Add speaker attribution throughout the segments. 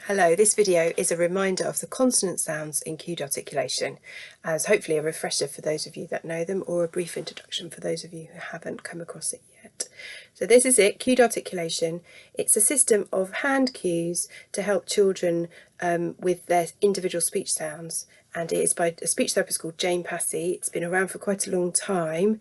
Speaker 1: Hello, this video is a reminder of the consonant sounds in cued articulation, as hopefully a refresher for those of you that know them, or a brief introduction for those of you who haven't come across it yet. So this is it, cued articulation. It's a system of hand cues to help children with their individual speech sounds, and it is by a speech therapist called Jane Passy. It's been around for quite a long time.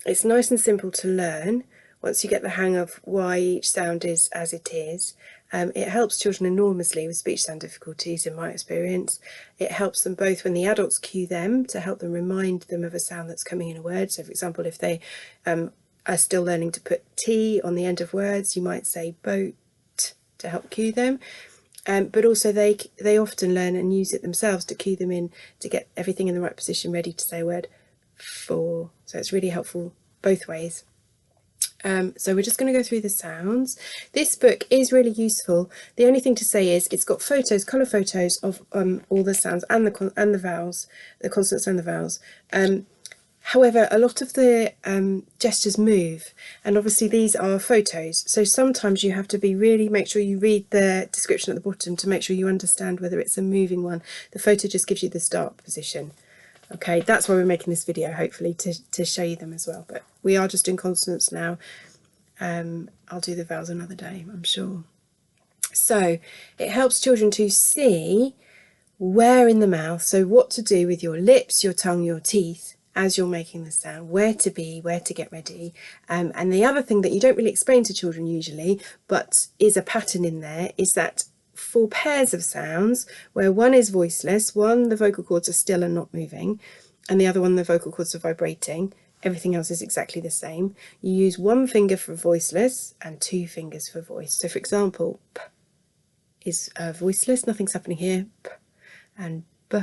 Speaker 1: It's nice and simple to learn once you get the hang of why each sound is as it is. It helps children enormously with speech sound difficulties, in my experience. It helps them both when the adults cue them to help them remind them of a sound that's coming in a word. So, for example, if they are still learning to put T on the end of words, you might say boat to help cue them. But also they often learn and use it themselves to cue them in, to get everything in the right position, ready to say a word for. So it's really helpful both ways. So we're just going to go through the sounds. This book is really useful. The only thing to say is it's got photos, colour photos of all the sounds and the vowels, the consonants and the vowels. However, a lot of the gestures move, and obviously these are photos. So sometimes you have to make sure you read the description at the bottom to make sure you understand whether it's a moving one. The photo just gives you the start position. Okay, that's why we're making this video, hopefully, to show you them as well. But we are just doing consonants now. I'll do the vowels another day, I'm sure. So it helps children to see where in the mouth, so what to do with your lips, your tongue, your teeth, as you're making the sound, where to be, where to get ready. And the other thing that you don't really explain to children usually, but is a pattern in there, is that for pairs of sounds, where one is voiceless, one the vocal cords are still and not moving, and the other one the vocal cords are vibrating, everything else is exactly the same. You use one finger for voiceless and two fingers for voice. So for example, P is voiceless, nothing's happening here, P, and B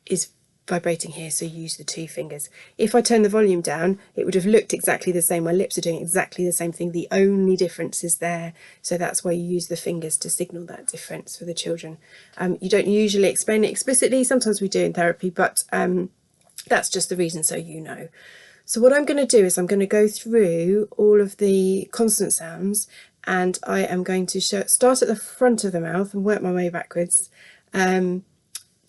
Speaker 1: is vibrating here, so you use the two fingers. If I turn the volume down, it would have looked exactly the same. My lips are doing exactly the same thing. The only difference is there. So that's why you use the fingers to signal that difference for the children. You don't usually explain it explicitly. Sometimes we do in therapy, but that's just the reason, so you know. So what I'm going to do is I'm going to go through all of the consonant sounds, and I am going to start at the front of the mouth and work my way backwards.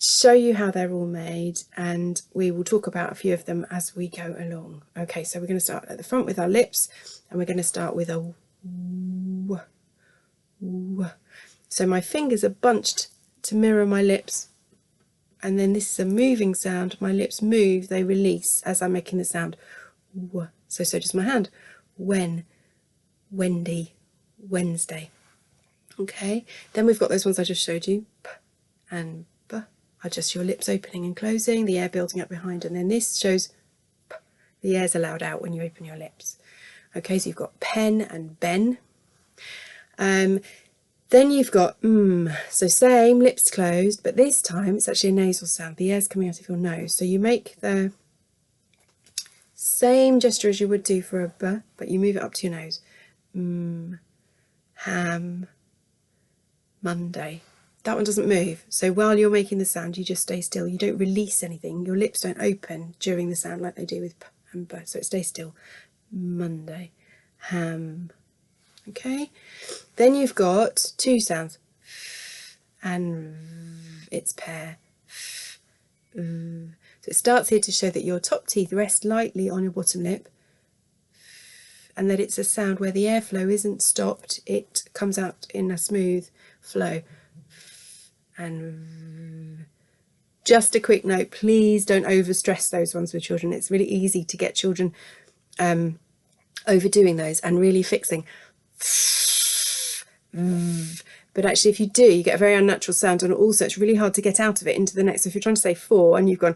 Speaker 1: Show you how they're all made, and we will talk about a few of them as we go along. Okay, so we're going to start at the front with our lips, and we're going to start with a w, w. So my fingers are bunched to mirror my lips, and then this is a moving sound. My lips move, they release as I'm making the sound w. So does my hand. When, Wendy, Wednesday. Okay, then we've got those ones I just showed you, p and b. Are just your lips opening and closing, the air building up behind, and then this shows p. The air's allowed out when you open your lips. Okay, so you've got pen and ben. Then you've got so same, lips closed, but this time it's actually a nasal sound. The air's coming out of your nose. So you make the same gesture as you would do for a b, but you move it up to your nose. Ham, Monday. That one doesn't move. So while you're making the sound, you just stay still. You don't release anything. Your lips don't open during the sound like they do with p and b. So it stays still. Monday. Ham. Okay. Then you've got two sounds. And it's pair. So it starts here to show that your top teeth rest lightly on your bottom lip, and that it's a sound where the airflow isn't stopped. It comes out in a smooth flow. And just a quick note, please don't overstress those ones with children. It's really easy to get children overdoing those and really fixing. But actually, if you do, you get a very unnatural sound, and also it's really hard to get out of it into the next. So if you're trying to say four and you've gone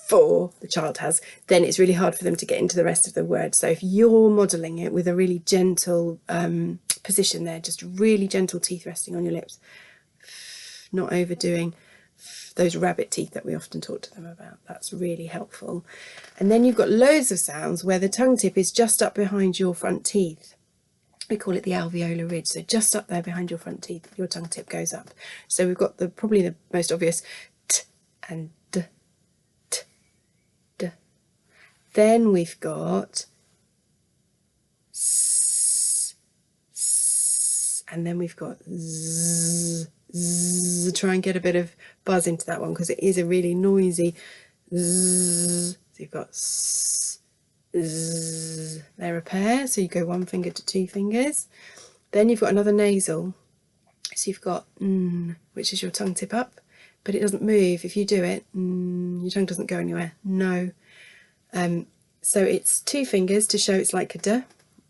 Speaker 1: four, the child has, then it's really hard for them to get into the rest of the word. So if you're modelling it with a really gentle position there, just really gentle teeth resting on your lips, not overdoing those rabbit teeth that we often talk to them about. That's really helpful. And then you've got loads of sounds where the tongue tip is just up behind your front teeth. We call it the alveolar ridge. So just up there behind your front teeth, your tongue tip goes up. So we've got probably the most obvious t and d, t, d. Then we've got s, and then we've got z, z. Try and get a bit of buzz into that one because it is a really noisy z. So you've got s, z. They're a pair, so you go 1 finger to 2 fingers. Then you've got another nasal, so you've got n, which is your tongue tip up, but it doesn't move. If you do it, your tongue doesn't go anywhere. No. So it's 2 fingers to show it's like a d,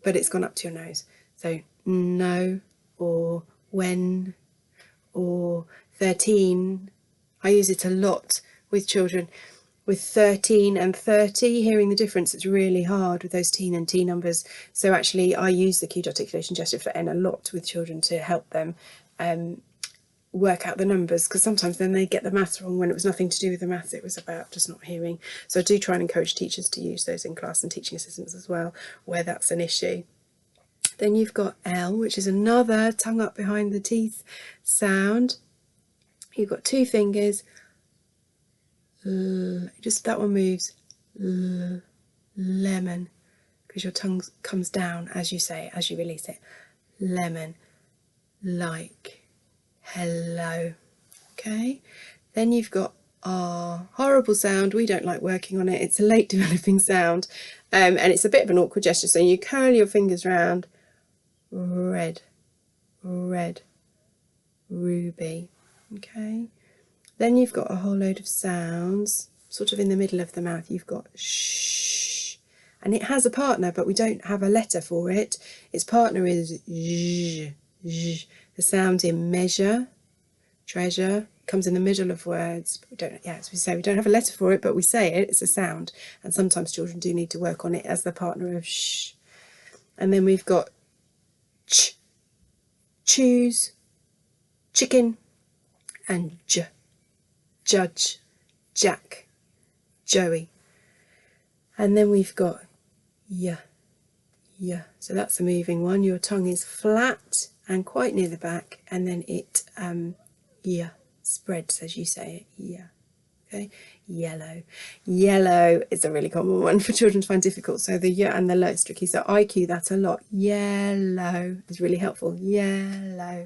Speaker 1: but it's gone up to your nose. So no, or when, or 13. I use it a lot with children. With 13 and 30, hearing the difference, it's really hard with those teen and T numbers. So actually I use the cue articulation gesture for N a lot with children to help them work out the numbers, because sometimes then they get the maths wrong when it was nothing to do with the maths, it was about just not hearing. So I do try and encourage teachers to use those in class, and teaching assistants as well, where that's an issue. Then you've got L, which is another tongue up behind the teeth sound. You've got 2 fingers, just that one moves, lemon, because your tongue comes down as you say it, as you release it. Lemon, like, hello. Okay, then you've got R, horrible sound. We don't like working on it. It's a late developing sound, and it's a bit of an awkward gesture. So you curl your fingers round. Red, red, ruby. Okay, then you've got a whole load of sounds sort of in the middle of the mouth. You've got sh, and it has a partner, but we don't have a letter for it. Its partner is zh, zh. The sound in measure, treasure, comes in the middle of words. But we don't, as we say, we don't have a letter for it, but we say it, it's a sound. And sometimes children do need to work on it as the partner of sh. And then we've got ch, choose, chicken, and j, judge, Jack, Joey. And then we've got y, y. So that's a moving one. Your tongue is flat and quite near the back, and then it spreads as you say it. Yeah. Okay. Yellow. Yellow is a really common one for children to find difficult. So the y and the low is tricky. So I cue that a lot. Yellow is really helpful. Yellow.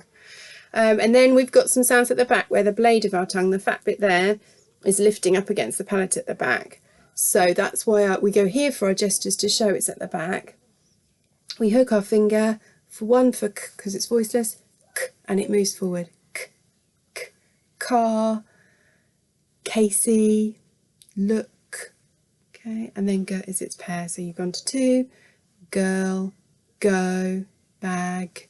Speaker 1: And then we've got some sounds at the back where the blade of our tongue, the fat bit there, is lifting up against the palate at the back. So that's why we go here for our gestures to show it's at the back. We hook our finger for one for k, because it's voiceless, k, and it moves forward. K, k, car, Casey, look. Okay, and then go is its pair. So you've gone to 2, girl, go, bag.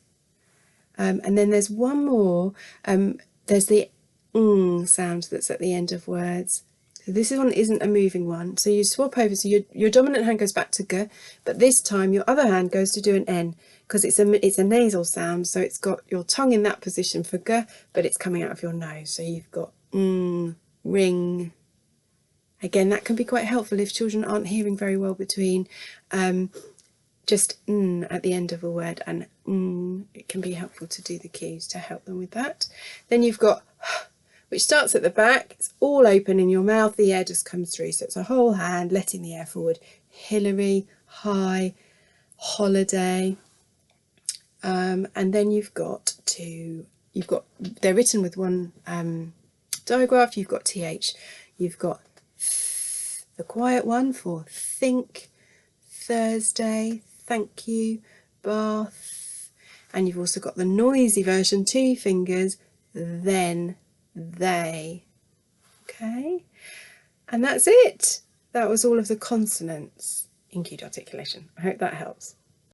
Speaker 1: And then there's one more. There's the sound that's at the end of words. So this one isn't a moving one. So you swap over. So your dominant hand goes back to g, but this time your other hand goes to do an n, because it's a nasal sound. So it's got your tongue in that position for g, but it's coming out of your nose. So you've got ring. Again, that can be quite helpful if children aren't hearing very well between just at the end of a word and it can be helpful to do the cues to help them with that. Then you've got which starts at the back, it's all open in your mouth, the air just comes through, so it's a whole hand letting the air forward. Hillary, high, holiday, and then they're written with one digraph. You've got th, you've got the quiet one for think, Thursday, thank you, bath, and you've also got the noisy version, 2 fingers, then, they. Okay, and that's it. That was all of the consonants in cued articulation. I hope that helps.